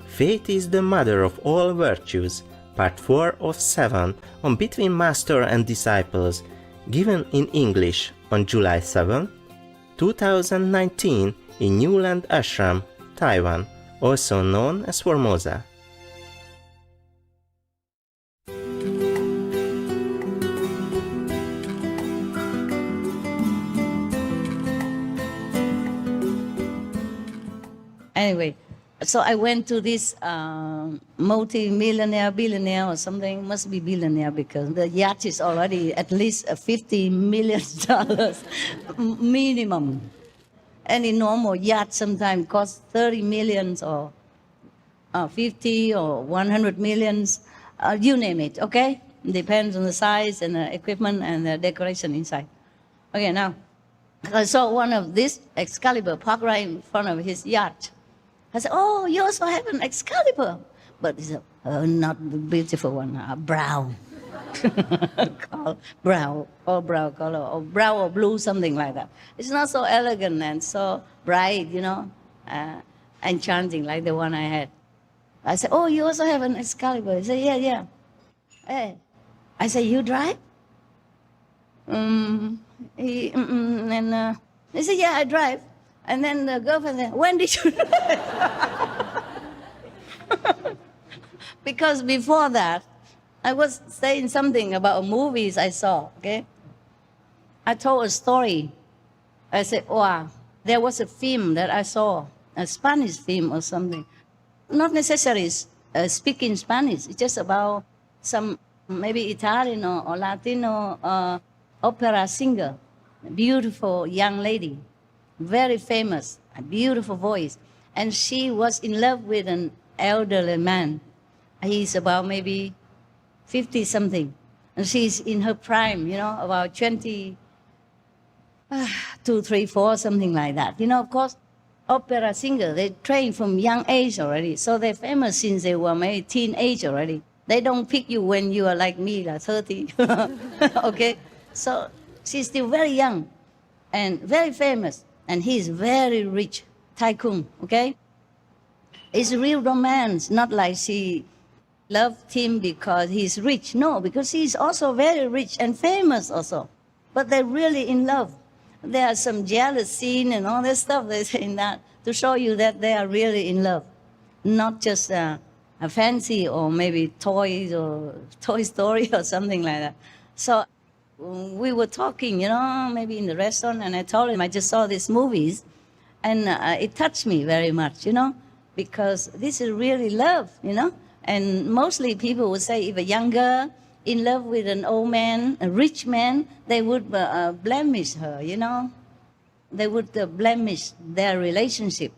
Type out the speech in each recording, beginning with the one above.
Faith is the mother of all virtues, part 4 of 7 on Between Master and Disciples, given in English on July 7, 2019 in Newland Ashram, Taiwan, also known as Formosa. Anyway, so I went to this multi-millionaire, billionaire or something, must be billionaire because the yacht is already at least $50 million minimum. Any normal yacht sometimes costs 30 millions or 50 or 100 millions, you name it, okay? Depends on the size and the equipment and the decoration inside. Okay, now, I saw one of this Excalibur parked right in front of his yacht. I said, oh, you also have an Excalibur. But it's not the beautiful one, brown. Brown color, or brown or blue, something like that. It's not so elegant and so bright, enchanting like the one I had. I said, oh, you also have an Excalibur? He said, yeah. Hey. I said, you drive? He said, yeah, I drive. And then the girlfriend said, when did you drive? Because before that, I was saying something about movies I saw, okay? I told a story. I said, wow, there was a film that I saw, a Spanish film or something. Not necessarily speaking Spanish. It's just about some maybe Italian or Latino opera singer, a beautiful young lady, very famous, a beautiful voice. And she was in love with an elderly man. He's about maybe 50-something. And she's in her prime, about 20, 2, 3, 4, something like that. Of course, opera singer, they train from young age already. So they're famous since they were maybe teenage already. They don't pick you when you are like me, like 30. Okay? So she's still very young and very famous. And he's very rich, tycoon, okay? It's real romance, not like she loved him because he's rich. No, because he's also very rich and famous also. But they're really in love. There are some jealous scene and all this stuff they say in that to show you that they are really in love. Not just a fancy or maybe toys or Toy Story or something like that. So we were talking, maybe in the restaurant, and I told him I just saw these movies, and it touched me very much, because this is really love, And mostly people would say if a young girl in love with an old man, a rich man, they would blemish her, They would blemish their relationship.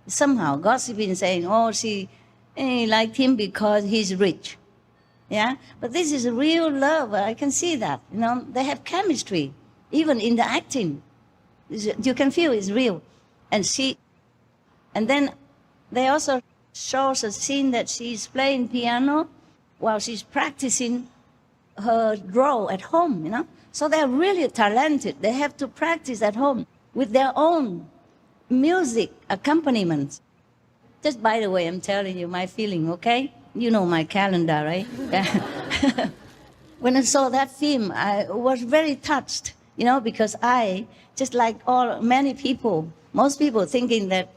Somehow gossiping, saying, oh, she liked him because he's rich. Yeah, but this is real love. I can see that. They have chemistry, even in the acting. You can feel it's real. And then they also show us a scene that she's playing piano while she's practicing her role at home. So they're really talented. They have to practice at home with their own music accompaniments. Just by the way, I'm telling you my feeling, okay? You know my calendar, right? When I saw that film, I was very touched, because I, just like many people, most people thinking that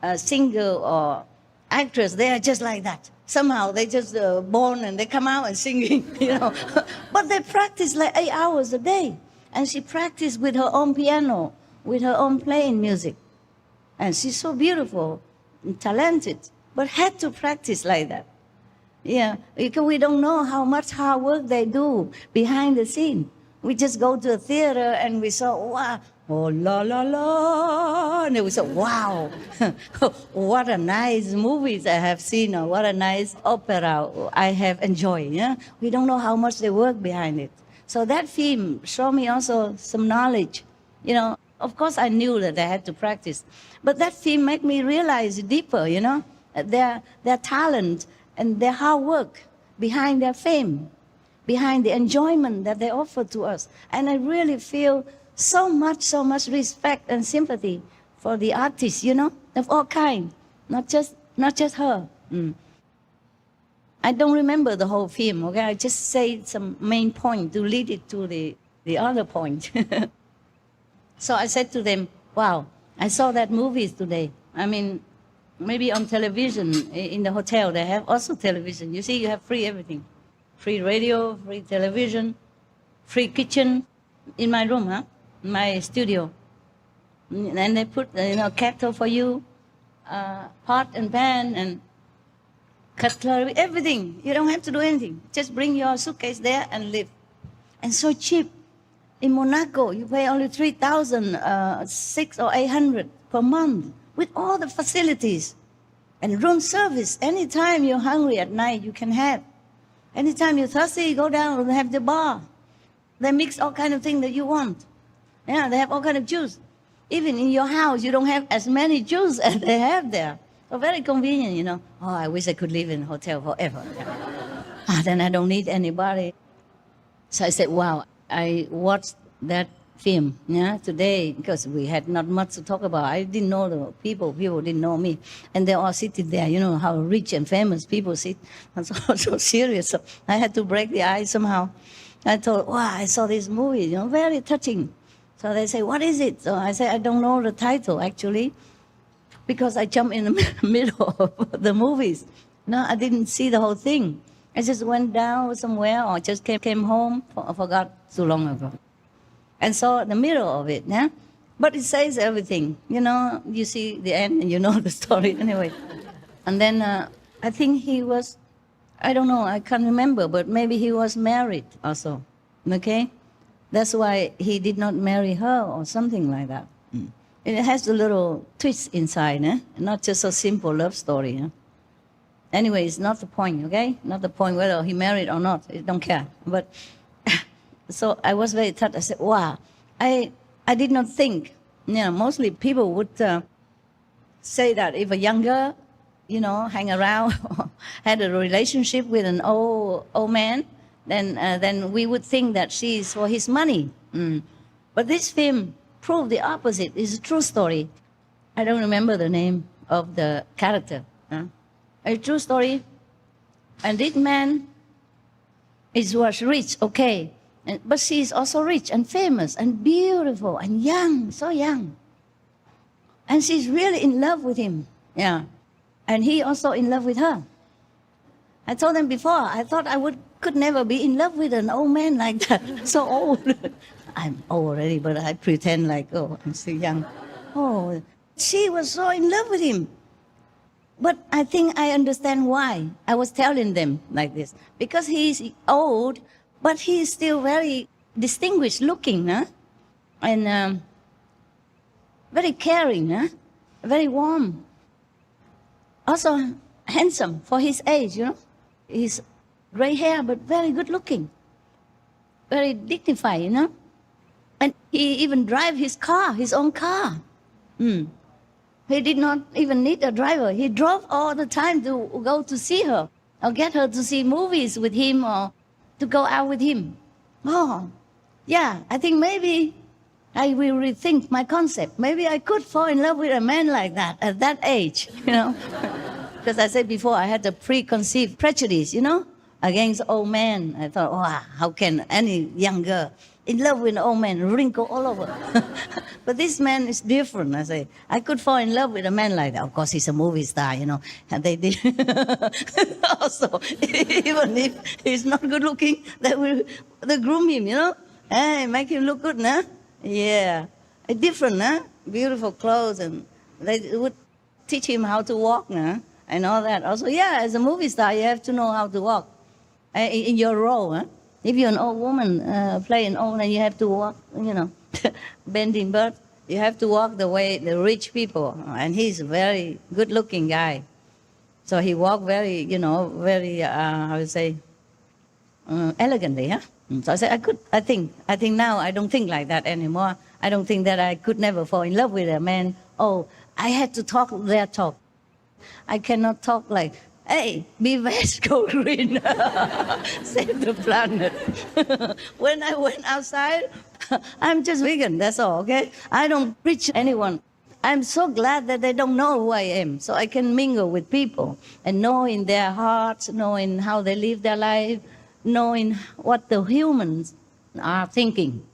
a singer or actress, they are just like that. Somehow they just born and they come out and singing, But they practice like 8 hours a day. And she practiced with her own piano, with her own playing music. And she's so beautiful and talented, but had to practice like that. Yeah, because we don't know how much hard work they do behind the scene. We just go to a theater and we saw, wow, oh, la, la, la. And we said, wow, what a nice movies I have seen, or what a nice opera I have enjoyed. Yeah? We don't know how much they work behind it. So that film showed me also some knowledge. Of course I knew that I had to practice. But that film made me realize deeper, their talent and their hard work behind their fame, behind the enjoyment that they offer to us. And I really feel so much respect and sympathy for the artists, of all kinds, not just her, I don't remember the whole film, okay? I just say some main point to lead it to the other point. So I said to them, wow, I saw that movies today. I mean, maybe on television, in the hotel, they have also television. You see, you have free everything. Free radio, free television, free kitchen in my room, my studio. And they put, kettle for you, pot and pan and cutlery, everything. You don't have to do anything. Just bring your suitcase there and live. And so cheap. In Monaco, you pay only 3,000, 600 or 800 per month with all the facilities. And room service, anytime you're hungry at night, you can have. Anytime you're thirsty, you go down and have the bar. They mix all kind of things that you want. Yeah, they have all kind of juice. Even in your house, you don't have as many juice as they have there. So very convenient, Oh, I wish I could live in a hotel forever. Then I don't need anybody. So I said, wow, I watched that film today because we had not much to talk about. I didn't know the people didn't know me. And they all sitting there, how rich and famous people sit. And so serious. So I had to break the ice somehow. I thought, wow, I saw this movie, very touching. So they say, what is it? So I say, I don't know the title, actually, because I jumped in the middle of the movies. No, I didn't see the whole thing. I just went down somewhere or just came home, I forgot too long ago. And saw the middle of it, But it says everything, you see the end and you know the story anyway. And then I think he was, I don't know, I can't remember, but maybe he was married also, okay? That's why he did not marry her or something like that. It has a little twist inside, not just a simple love story. Anyway, it's not the point, okay? Not the point whether he married or not. I don't care. But so I was very touched. I said, wow, I did not think. Mostly people would say that if a young girl, hang around, had a relationship with an old man, then we would think that she's for his money. But this film proved the opposite. It's a true story. I don't remember the name of the character. A true story. And this man was rich, okay. But she is also rich and famous and beautiful and young, so young. And she's really in love with him. Yeah. And he also in love with her. I told them before, I thought I could never be in love with an old man like that, so old. I'm old already, but I pretend like, I'm still young. Oh, she was so in love with him. But I think I understand why I was telling them like this. Because he's old, but he's still very distinguished looking, and very caring, very warm. Also handsome for his age, He's gray hair, but very good looking. Very dignified, And he even drive his car, his own car. He did not even need a driver. He drove all the time to go to see her or get her to see movies with him or to go out with him. Oh, yeah, I think maybe I will rethink my concept. Maybe I could fall in love with a man like that at that age, Because I said before, I had a preconceived prejudice, against old men. I thought, wow, how can any young girl in love with an old man, wrinkle all over? But this man is different, I say. I could fall in love with a man like that. Of course, he's a movie star, and they did. Also, even if he's not good looking, they groom him, Hey, make him look good, Yeah. Different, Beautiful clothes, and they would teach him how to walk, and all that. Also, yeah, as a movie star, you have to know how to walk in your role, If you're an old woman playing old, and you have to walk, bending bird, you have to walk the way the rich people. And he's a very good-looking guy, so he walked very, very how to say, elegantly, So I said, I think now I don't think like that anymore. I don't think that I could never fall in love with a man. Oh, I had to talk their talk. I cannot talk like, hey, be veg, go green, save the planet. When I went outside, I'm just vegan, that's all, okay? I don't preach anyone. I'm so glad that they don't know who I am, so I can mingle with people and know in their hearts, knowing how they live their life, knowing what the humans are thinking.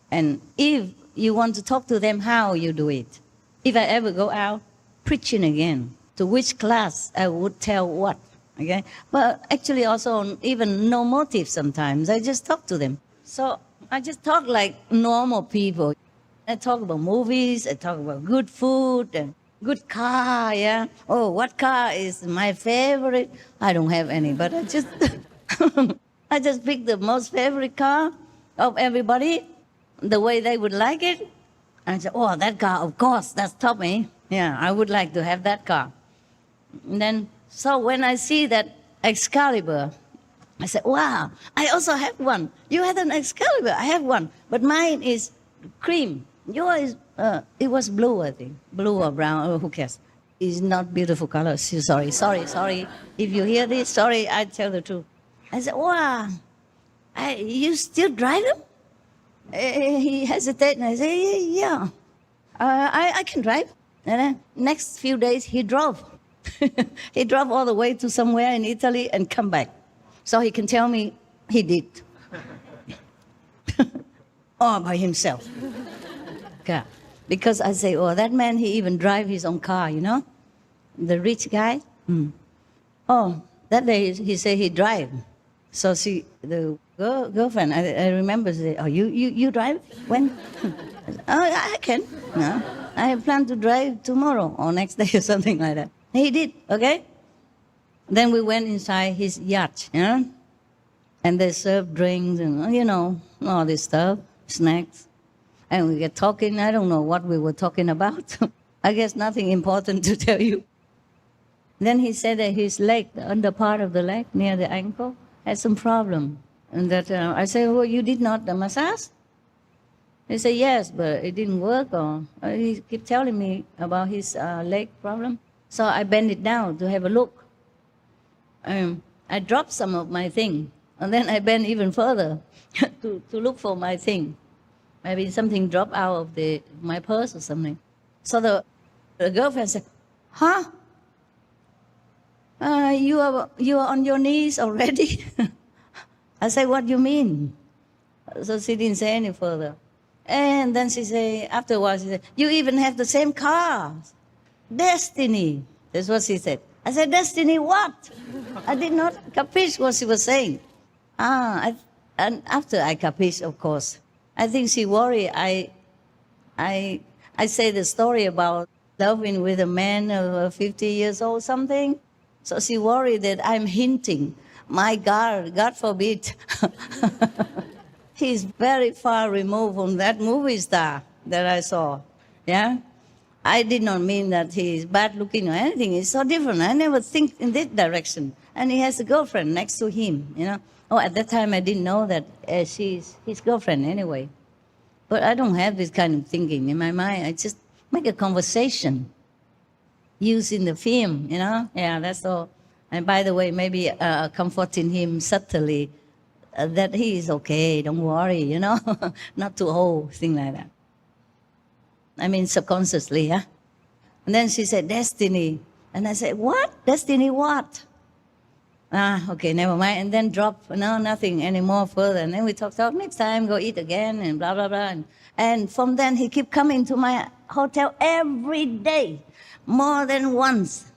And if you want to talk to them, how you do it. If I ever go out preaching again, to which class I would tell what, okay? But actually also even no motive sometimes. I just talk to them. So I just talk like normal people. I talk about movies, I talk about good food and good car, yeah? Oh, what car is my favorite? I don't have any, but I just, I just pick the most favorite car of everybody, the way they would like it. And I say, oh, that car, of course, that's top, eh? Yeah, I would like to have that car. And then, so when I see that Excalibur, I said, wow, I also have one. You had an Excalibur, I have one, but mine is cream. Yours, it was blue, I think. Blue or brown, or who cares? It's not beautiful color. Sorry. If you hear this, sorry, I tell the truth. I said, wow, you still drive them? He hesitated, and I said, yeah, I can drive. And then next few days, he drove. He drove all the way to somewhere in Italy and come back. So he can tell me he did. All by himself. Yeah. Because I say, oh, that man, he even drive his own car, you know? The rich guy. Oh, that day he said he drive. So the girlfriend, I remember, say, oh, you drive? When? Oh, I can. No, I plan to drive tomorrow or next day or something like that. He did, okay? Then we went inside his yacht, you know? And they served drinks and, you know, all this stuff, snacks. And we get talking. I don't know what we were talking about. I guess nothing important to tell you. Then he said that his leg, the under part of the leg near the ankle, had some problem. And that I said, well, you did not the massage? He said, yes, but it didn't work. Or he kept telling me about his leg problem. So I bent it down to have a look. I dropped some of my thing. And then I bent even further to look for my thing. Maybe something dropped out of my purse or something. So the girlfriend said, huh? You are on your knees already? I said, what do you mean? So she didn't say any further. And then she said, afterwards, she said, you even have the same car. Destiny. That's what she said. I said, destiny what? I did not capiche what she was saying. And after I capiche, of course, I think she worried. I say the story about loving with a man of 50 years old, something. So she worried that I'm hinting. My God forbid. He's very far removed from that movie star that I saw. Yeah? I did not mean that he's bad looking or anything. It's so different. I never think in that direction. And he has a girlfriend next to him, you know. Oh, at that time I didn't know that she's his girlfriend anyway. But I don't have this kind of thinking in my mind. I just make a conversation using the film, you know. Yeah, that's all. And by the way, maybe comforting him subtly that he is okay, don't worry, you know. Not too old, thing like that. I mean, subconsciously, yeah. And then she said, destiny. And I said, what? Destiny what? Okay, never mind. And then drop, no, nothing anymore further. And then we talk, next time, go eat again, and blah, blah, blah. And from then, he kept coming to my hotel every day, more than once.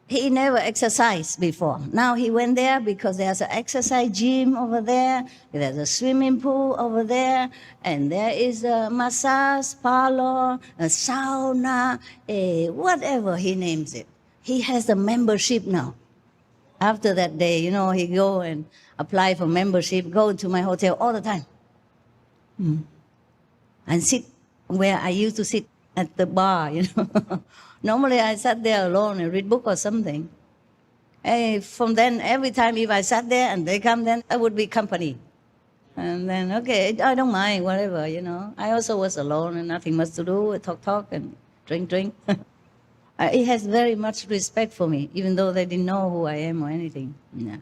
He never exercised before. Now he went there because there's an exercise gym over there, there's a swimming pool over there, and there is a massage parlor, a sauna, whatever he names it. He has a membership now. After that day, you know, he go and apply for membership, go to my hotel all the time. And sit where I used to sit at the bar, you know. Normally I sat there alone and read book or something. From then, every time if I sat there and they come, then I would be company. And then, okay, I don't mind, whatever, you know. I also was alone and nothing much to do, talk and drink. He has very much respect for me, even though they didn't know who I am or anything. Yeah.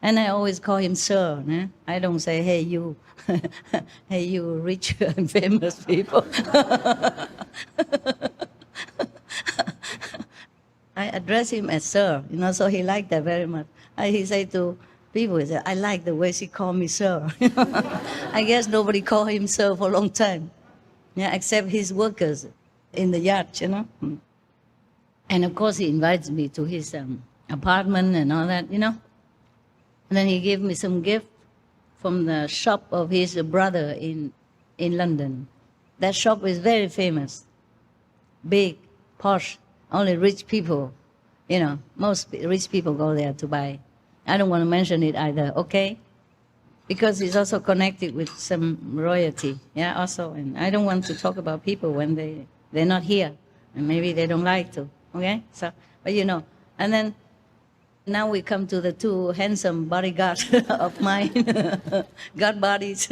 And I always call him sir. Eh? I don't say, hey, you. Hey, you rich and famous people. I address him as sir, so he liked that very much. He said to people, he said, I like the way she called me sir. I guess nobody called him sir for a long time, except his workers in the yard. And of course, he invites me to his apartment and all that. And then he gave me some gift from the shop of his brother in London. That shop is very famous, big, posh. Only rich people, most rich people go there to buy. I don't want to mention it either, okay? Because it's also connected with some royalty, also. And I don't want to talk about people when they're not here, and maybe they don't like to, okay? So, but and then now we come to the two handsome bodyguards of mine, God bodies.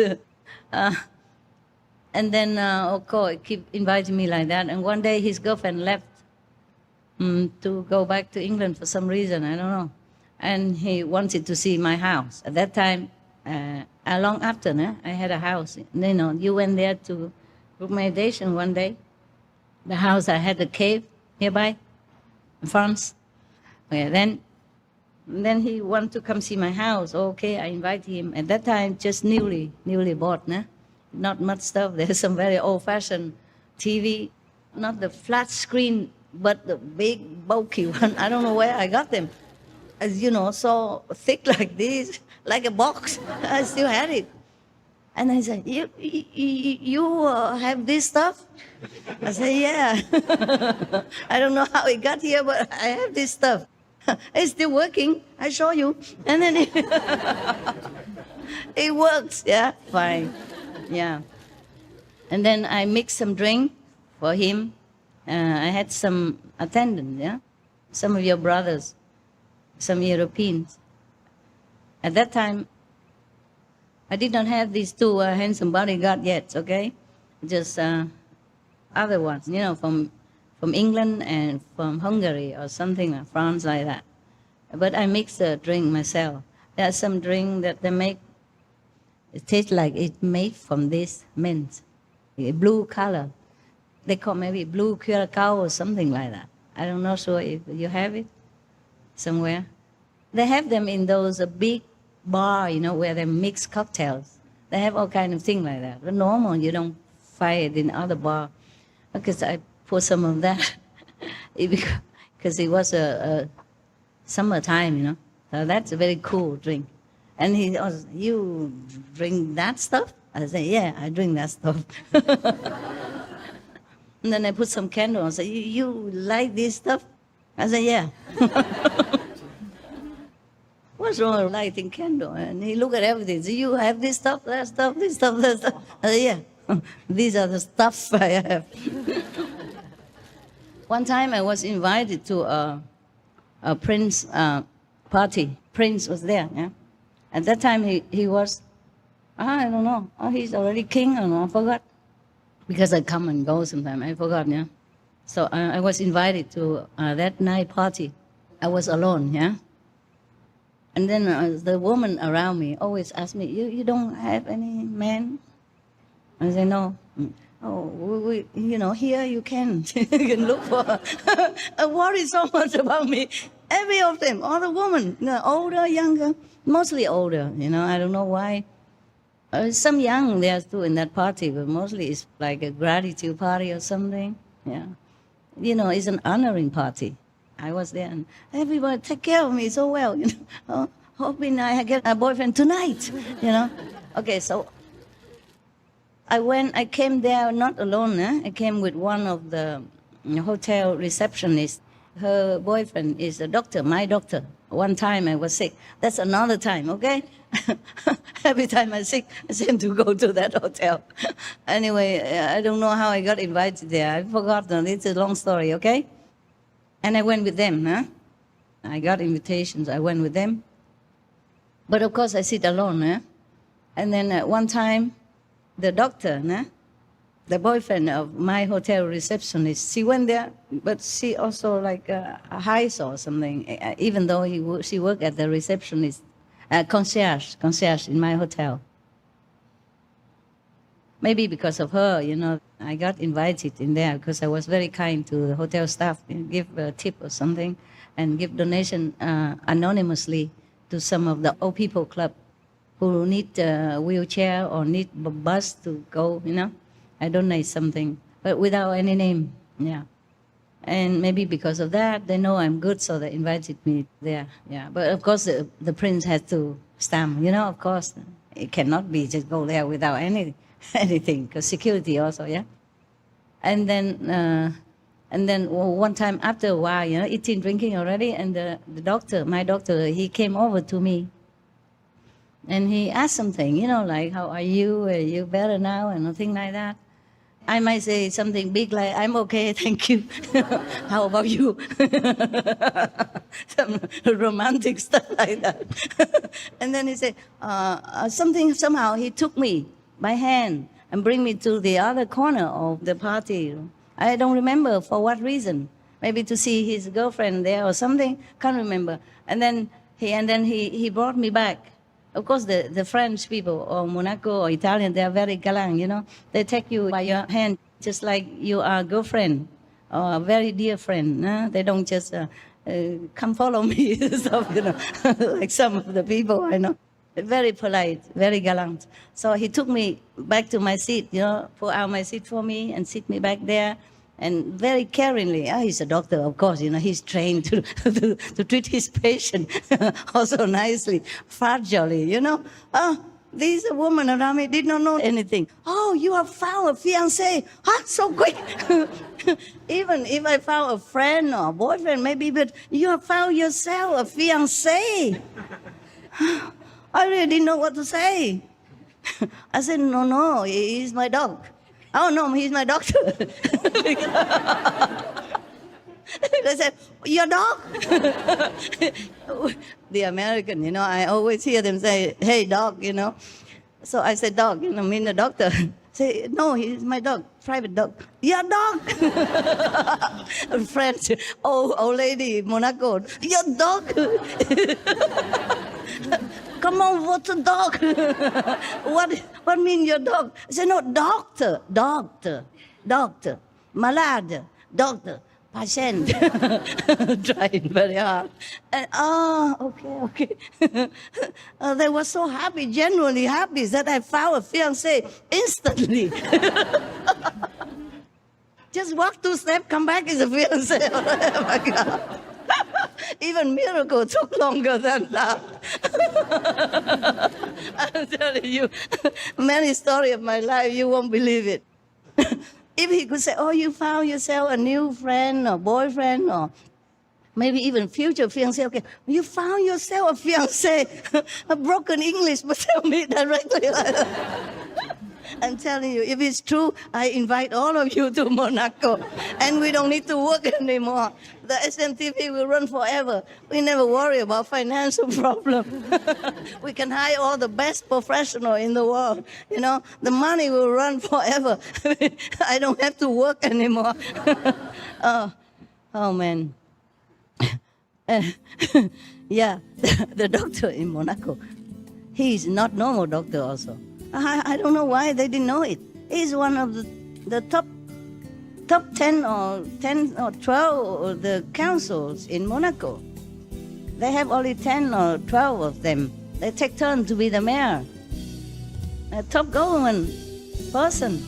And then, of course, keep inviting me like that. And one day his girlfriend left to go back to England for some reason, I don't know. And he wanted to see my house. At that time, long after, I had a house. You went there to group meditation one day. The house, I had a cave nearby in France. Okay, then he wanted to come see my house. Okay, I invited him. At that time, just newly bought, not much stuff. There's some very old-fashioned TV, not the flat screen, but the big, bulky one. I don't know where I got them. As so thick like this, like a box. I still had it. And I said, you have this stuff? I said, yeah. I don't know how it got here, but I have this stuff. It's still working. I show you. And then it works. Yeah, fine. Yeah. And then I mixed some drink for him. I had some attendants, some of your brothers, some Europeans. At that time, I did not have these two handsome bodyguards yet, okay? Just other ones, from England and from Hungary or something like France like that. But I mix the drink myself. There's some drink that they make, it tastes like it's made from this mint, a blue color. They call maybe blue curacao or something like that. I'm not sure if you have it somewhere. They have them in those big bar, where they mix cocktails. They have all kind of things like that. But normal, you don't find it in other bar. Because I put some of that because it was a summertime, So that's a very cool drink. And he was, you drink that stuff? I said, yeah, I drink that stuff. And then I put some candle and said, you like this stuff? I said, yeah. What's wrong with lighting candle? And he looked at everything. So you have this stuff, that stuff, this stuff, that stuff. I said, yeah. These are the stuff I have. One time I was invited to a prince party. Prince was there, At that time he was, I don't know, he's already king, I don't know, I forgot. Because I come and go sometimes, I forgot, So I was invited to that night party. I was alone, And then the woman around me always asked me, you don't have any man? I said, no. Oh, here you can. You can look for. I worry so much about me. Every of them, all the women, older, younger, mostly older. I don't know why. Some young there too in that party, but mostly it's like a gratitude party or something. Yeah, it's an honoring party. I was there, and everybody take care of me so well. Hoping I get a boyfriend tonight. Okay, so. I came there not alone. I came with one of the hotel receptionists. Her boyfriend is a doctor, my doctor. One time I was sick. That's another time, okay? Every time I'm sick, I seem to go to that hotel. Anyway, I don't know how I got invited there. I forgot. It's a long story, okay? And I went with them, I got invitations. I went with them. But of course, I sit alone, And then one time, the doctor, the boyfriend of my hotel receptionist, she went there, but she also like a heist or something, even though she worked at the receptionist concierge in my hotel. Maybe because of her, I got invited in there because I was very kind to the hotel staff, give a tip or something, and give donation anonymously to some of the old people club who need a wheelchair or need a bus to go, I donate something, but without any name, yeah. And maybe because of that, they know I'm good, so they invited me there, yeah. But of course, the prince had to stamp, of course. It cannot be just go there without anything, because security also, yeah. And then one time after a while, eating, drinking already, and the doctor, my doctor, he came over to me. And he asked something, like, how are you? Are you better now? And nothing like that. I might say something big like, I'm okay, thank you. How about you? Some romantic stuff like that. And then he said, somehow he took me by hand and bring me to the other corner of the party. I don't remember for what reason. Maybe to see his girlfriend there or something, can't remember. And then he brought me back. Of course, the French people or Monaco or Italian, they are very galant, They take you by your hand just like you are a girlfriend or a very dear friend. They don't just come follow me, stuff, like some of the people I know. Very polite, very gallant. So he took me back to my seat, pull out my seat for me and sit me back there. And very caringly, he's a doctor, of course, he's trained to treat his patient also nicely, fragilely, These women around me did not know anything. Oh, you have found a fiancé. So quick. Even if I found a friend or a boyfriend, maybe, but you have found yourself a fiancé. I really didn't know what to say. I said, no, he's my dog. Oh, no, he's my doctor. They said, your dog? The American, I always hear them say, hey, dog, So I said, dog, mean the doctor. Say, no, he's my dog, private dog. Your dog? French, old lady, Monaco, your dog? Come on, what's a dog? What mean your dog? I said, no, doctor, malade, doctor, patient. Trying very hard. And, okay. They were so happy, genuinely happy, that I found a fiancé instantly. Just walk 2 steps, come back as a fiancé. Oh my God. Even miracle took longer than that. I'm telling you, many stories of my life, you won't believe it. If he could say, oh, you found yourself a new friend or boyfriend or maybe even future fiancé, okay, you found yourself a fiancé, a broken English, but tell me directly like that. I'm telling you, if it's true, I invite all of you to Monaco, and we don't need to work anymore. The SMTP will run forever. We never worry about financial problem. We can hire all the best professional in the world. The money will run forever. I don't have to work anymore. Oh man. Yeah, the doctor in Monaco, he's not normal doctor also. I don't know why they didn't know it. He's one of the top 10 or 12 of the councils in Monaco. They have only 10 or 12 of them. They take turns to be the mayor. A top government person.